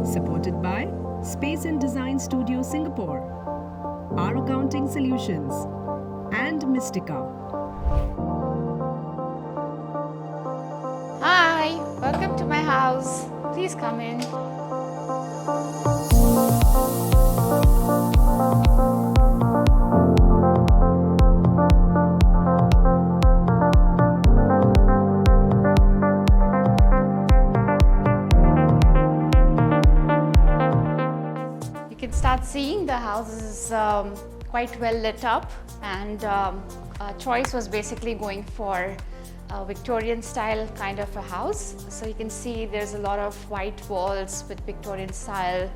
Supported by Space and Design Studio Singapore, our accounting solutions, and Mystica. Hi, welcome to my house. Please come in. You can start seeing the house is quite well lit up, and choice was basically going for a Victorian style kind of a house. So you can see there's a lot of white walls with Victorian style,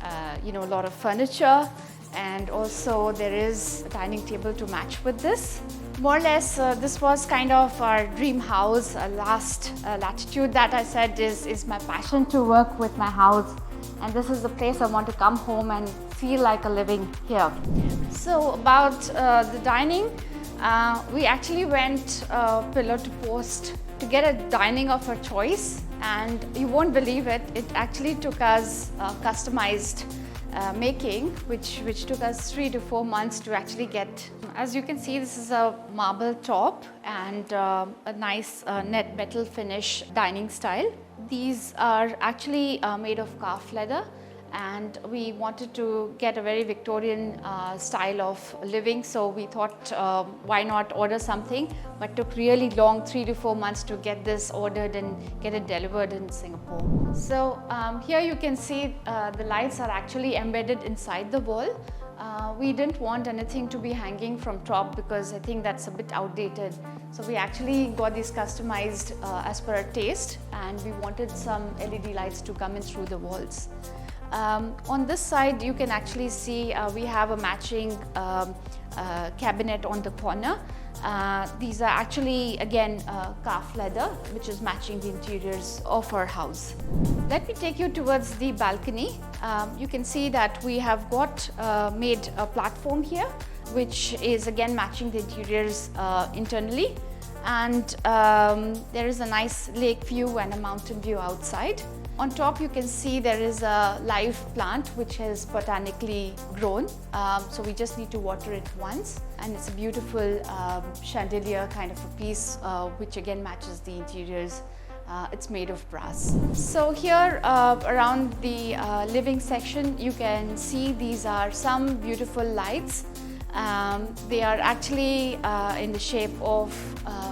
a lot of furniture, and also there is a dining table to match with this. More or less, this was kind of our dream house. Last latitude that I said is my passion to work with my house, and this is the place I want to come home and feel like a living here. So about the dining, we actually went pillar to post to get a dining of our choice, and you won't believe it, it actually took us customized making, which took us 3 to 4 months to actually get. As you can see, this is a marble top and a nice net metal finish dining style. These are actually made of calf leather, and we wanted to get a very Victorian style of living, so we thought why not order something, but took really long, 3 to 4 months to get this ordered and get it delivered in Singapore. So here you can see the lights are actually embedded inside the wall. We didn't want anything to be hanging from top because I think that's a bit outdated. So we actually got these customized as per our taste, and we wanted some LED lights to come in through the walls. On this side, you can actually see we have a matching cabinet on the corner. These are actually, again, calf leather, which is matching the interiors of our house. Let me take you towards the balcony. You can see that we have got made a platform here, which is again matching the interiors internally. And there is a nice lake view and a mountain view outside. On top, you can see there is a live plant which is botanically grown. So we just need to water it once, and it's a beautiful chandelier kind of a piece, which again matches the interiors. It's made of brass. So here around the living section, you can see these are some beautiful lights. They are actually in the shape of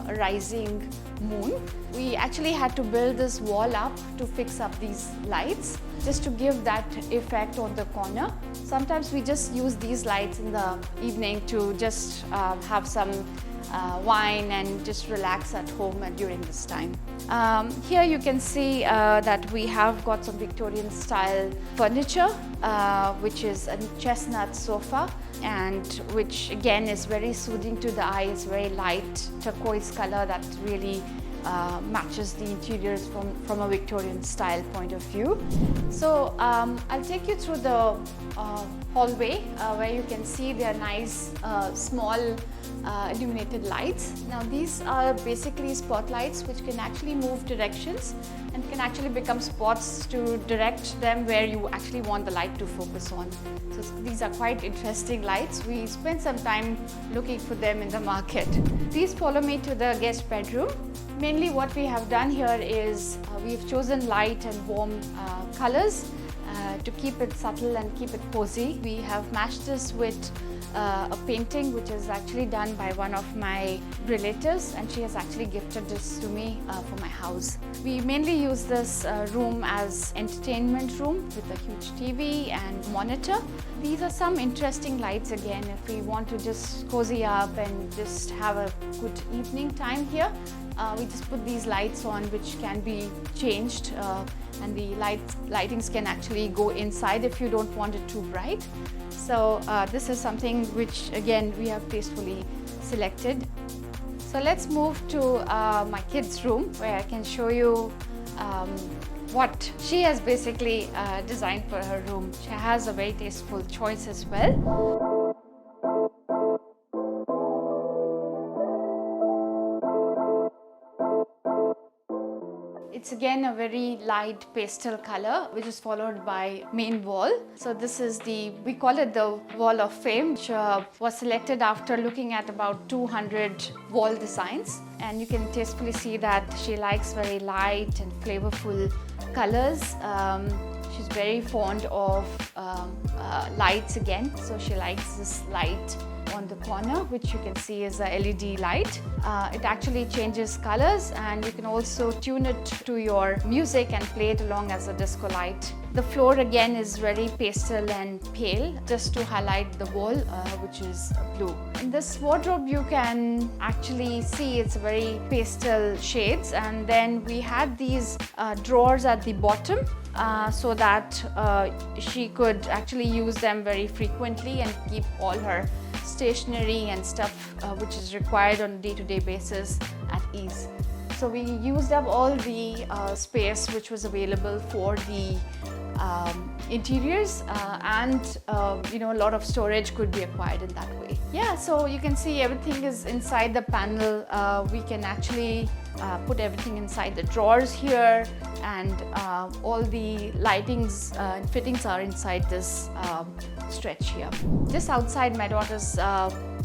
a rising moon. We actually had to build this wall up to fix up these lights, just to give that effect on the corner. Sometimes we just use these lights in the evening to just have some wine and just relax at home during this time. Here you can see that we have got some Victorian style furniture, which is a chestnut sofa, and which again is very soothing to the eye. It's very light turquoise color that really matches the interiors from a Victorian style point of view. So I'll take you through the hallway where you can see there are nice small illuminated lights. Now these are basically spotlights which can actually move directions and can actually become spots to direct them where you actually want the light to focus on. So these are quite interesting lights. We spent some time looking for them in the market. Please follow me to the guest bedroom. Mainly what we have done here is we've chosen light and warm colors to keep it subtle and keep it cozy. We have matched this with a painting which is actually done by one of my relatives, and she has actually gifted this to me for my house. We mainly use this room as entertainment room with a huge TV and monitor. These are some interesting lights again if we want to just cozy up and just have a good evening time here. We just put these lights on which can be changed, and the lightings can actually go inside if you don't want it too bright. So this is something which again we have tastefully selected. So let's move to my kids' room where I can show you what she has basically designed for her room. She has a very tasteful choice as well. It's again a very light pastel color, which is followed by main wall. So this is we call it the wall of fame, which was selected after looking at about 200 wall designs. And you can tastefully see that she likes very light and flavorful colors. She's very fond of lights again. So she likes this light on the corner, which you can see is a LED light. It actually changes colors, and you can also tune it to your music and play it along as a disco light. The floor again is very pastel and pale, just to highlight the wall, which is blue. In this wardrobe, you can actually see it's very pastel shades, and then we had these drawers at the bottom, so that she could actually use them very frequently and keep all her stationery and stuff which is required on a day-to-day basis at ease. So we used up all the space which was available for the interiors, and a lot of storage could be acquired in that way. Yeah, so you can see everything is inside the panel. We can actually put everything inside the drawers here, and all the lightings and fittings are inside this stretch here. Just outside my daughter's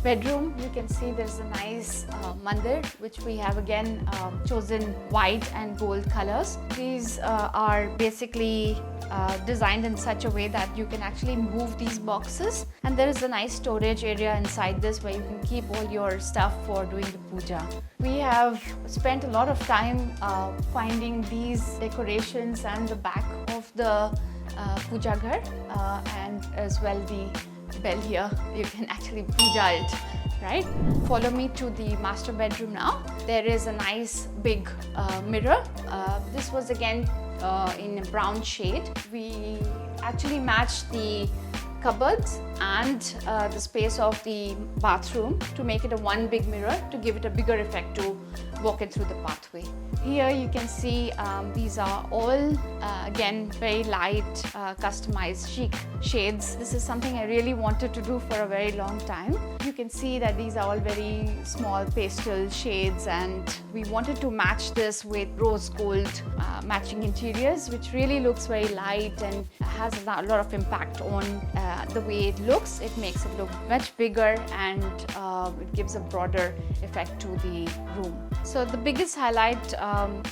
bedroom, you can see there's a nice mandir, which we have again chosen white and gold colors. These are basically designed in such a way that you can actually move these boxes, and there is a nice storage area inside this where you can keep all your stuff for doing the puja. We have spent a lot of time finding these decorations and the back of the puja ghar, and as well the bell here. You can actually puja it, right? Follow me to the master bedroom now. There is a nice big mirror. This was again in a brown shade. We actually matched the cupboards and the space of the bathroom to make it a one big mirror to give it a bigger effect to walk it through the pathway. Here you can see these are all again very light customized chic shades. This is something I really wanted to do for a very long time. You can see that these are all very small pastel shades, and we wanted to match this with rose gold matching interiors, which really looks very light and has a lot of impact on the way it looks. It makes it look much bigger, and it gives a broader effect to the room. So the biggest highlight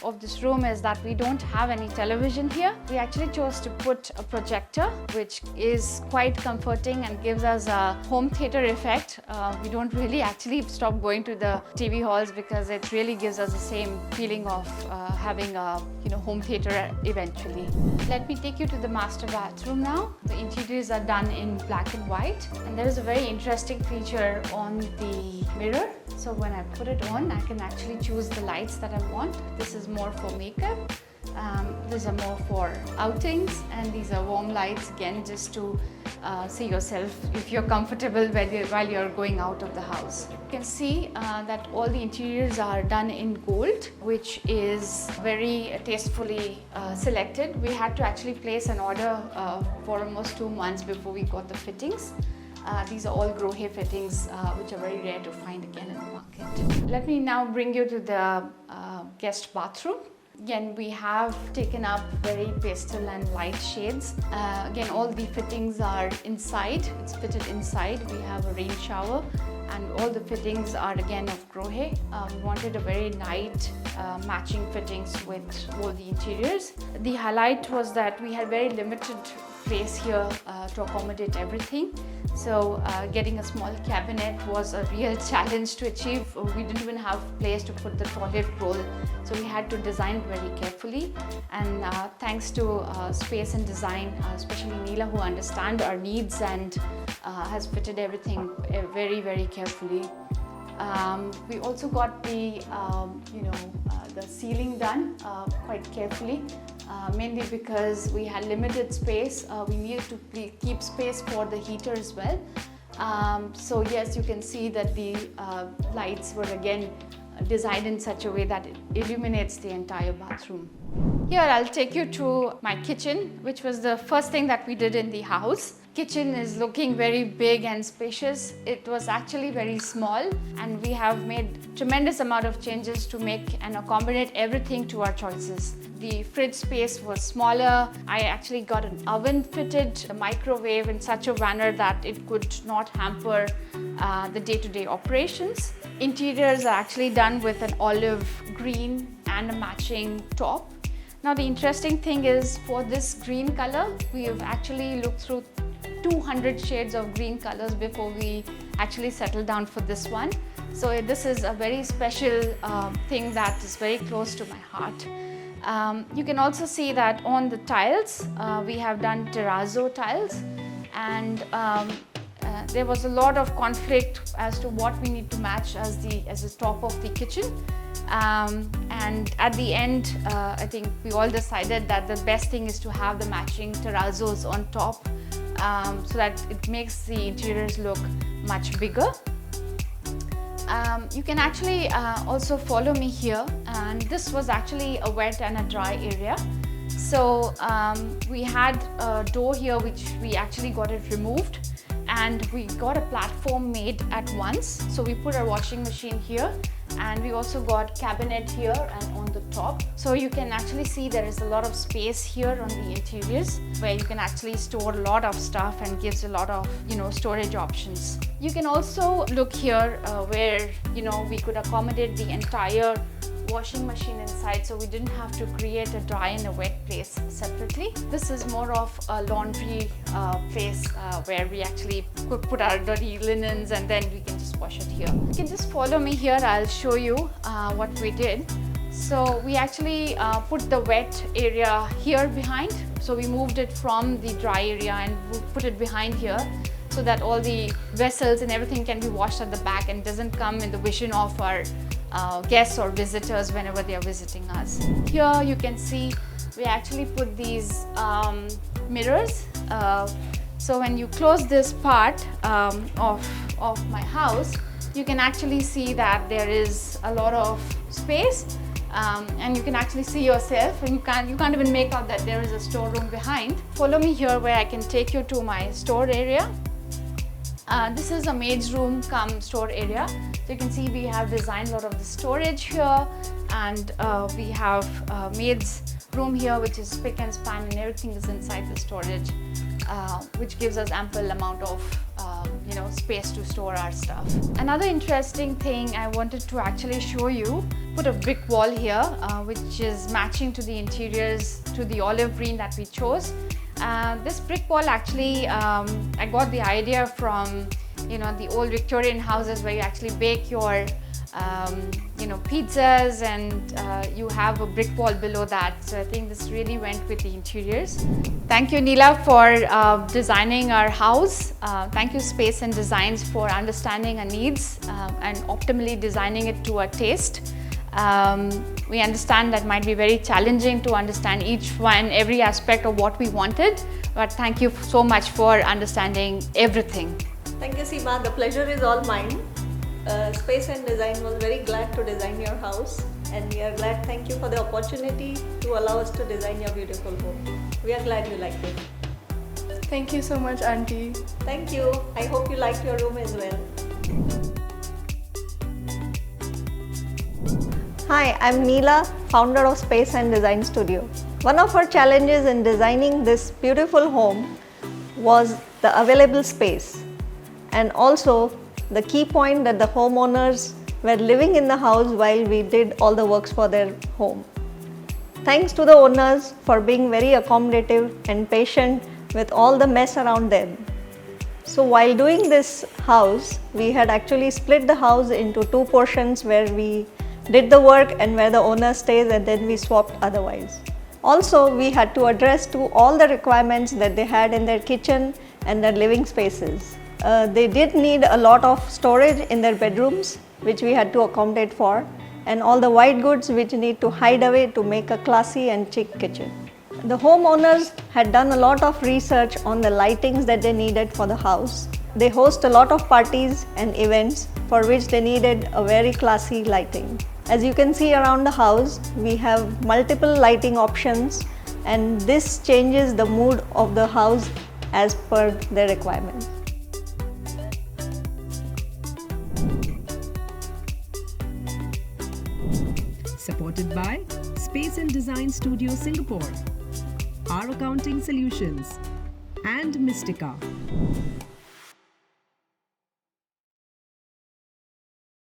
of this room is that we don't have any television here. We actually chose to put a projector, which is quite comforting and gives us a home theater effect. We don't really actually stop going to the TV halls because it really gives us the same feeling of having a home theater eventually. Let me take you to the master bathroom now. The interiors are done in black and white, and there is a very interesting feature on the mirror. So when I put it on, I can actually choose the lights that I want. This is more for makeup. These are more for outings, and these are warm lights again just to see yourself if you're comfortable while you're going out of the house. You can see that all the interiors are done in gold, which is very tastefully selected. We had to actually place an order for almost 2 months before we got the fittings. These are all grohe fittings, which are very rare to find again in the market. Let me now bring you to the guest bathroom. Again, we have taken up very pastel and light shades. Again, all the fittings are inside. It's fitted inside. We have a rain shower, and all the fittings are again of grohe. We wanted a very light matching fittings with all the interiors. The highlight was that we had very limited place here to accommodate everything. So getting a small cabinet was a real challenge to achieve. We didn't even have place to put the toilet roll, so we had to design it very carefully. And thanks to Space and Design, especially Neela, who understand our needs and has fitted everything very, very carefully. We also got the ceiling done quite carefully, mainly because we had limited space. We needed to keep space for the heater as well. So yes, you can see that the lights were again designed in such a way that it illuminates the entire bathroom. Here I'll take you to my kitchen, which was the first thing that we did in the house. kitchen is looking very big and spacious. It was actually very small, and we have made tremendous amount of changes to make and accommodate everything to our choices. The fridge space was smaller. I actually got an oven fitted, a microwave in such a manner that it could not hamper the day-to-day operations. Interiors are actually done with an olive green and a matching top. Now the interesting thing is, for this green color, we have actually looked through 200 shades of green colors before we actually settled down for this one. So this is a very special thing that is very close to my heart. You can also see that on the tiles, we have done terrazzo tiles, and there was a lot of conflict as to what we need to match as the top of the kitchen. And at the end, I think we all decided that the best thing is to have the matching terrazzos on top, so that it makes the interiors look much bigger. You can actually also follow me here, and this was actually a wet and a dry area. So we had a door here which we actually got it removed, and we got a platform made at once. So we put our washing machine here, and we also got cabinet here and on the top. So you can actually see there is a lot of space here on the interiors where you can actually store a lot of stuff, and gives a lot of storage options. You can also look here where we could accommodate the entire washing machine inside, so we didn't have to create a dry and a wet place separately. This is more of a laundry place where we actually could put our dirty linens, and then we can just wash it here. You can just follow me here. I'll show you what we did. So we actually put the wet area here behind. So we moved it from the dry area and put it behind here, so that all the vessels and everything can be washed at the back and doesn't come in the vision of our guests or visitors whenever they are visiting us. Here you can see we actually put these mirrors. So when you close this part of my house, you can actually see that there is a lot of space, and you can actually see yourself, and you can't even make out that there is a storeroom behind. Follow me here where I can take you to my store area. This is a maid's room cum store area. So you can see we have designed a lot of the storage here, and we have maid's room here, which is spick and span, and everything is inside the storage, which gives us ample amount of space to store our stuff. Another interesting thing I wanted to actually show you, put a brick wall here, which is matching to the interiors, to the olive green that we chose. This brick wall actually, I got the idea from the old Victorian houses where you actually bake your pizzas, and you have a brick wall below that. So I think this really went with the interiors. Thank you, Neela, for designing our house. Thank you, Space and Designs, for understanding our needs and optimally designing it to our taste. We understand that might be very challenging to understand every aspect of what we wanted, but thank you so much for understanding everything. Thank you, Seema. The pleasure is all mine. Space and Design was very glad to design your house, and we are glad. Thank you for the opportunity to allow us to design your beautiful home. We are glad you liked it. Thank you so much, Auntie. Thank you. I hope you liked your room as well. Hi, I'm Neela, founder of Space and Design Studio. One of our challenges in designing this beautiful home was the available space, and also the key point that the homeowners were living in the house while we did all the works for their home. Thanks to the owners for being very accommodative and patient with all the mess around them. So while doing this house, we had actually split the house into two portions where we did the work and where the owner stays, and then we swapped otherwise. Also, we had to address to all the requirements that they had in their kitchen and their living spaces. They did need a lot of storage in their bedrooms, which we had to accommodate for, and all the white goods which need to hide away to make a classy and chic kitchen. The homeowners had done a lot of research on the lightings that they needed for the house. They host a lot of parties and events for which they needed a very classy lighting. As you can see around the house, we have multiple lighting options, and this changes the mood of the house as per their requirements. Supported by Space and Design Studio Singapore, Our Accounting Solutions, and Mystica.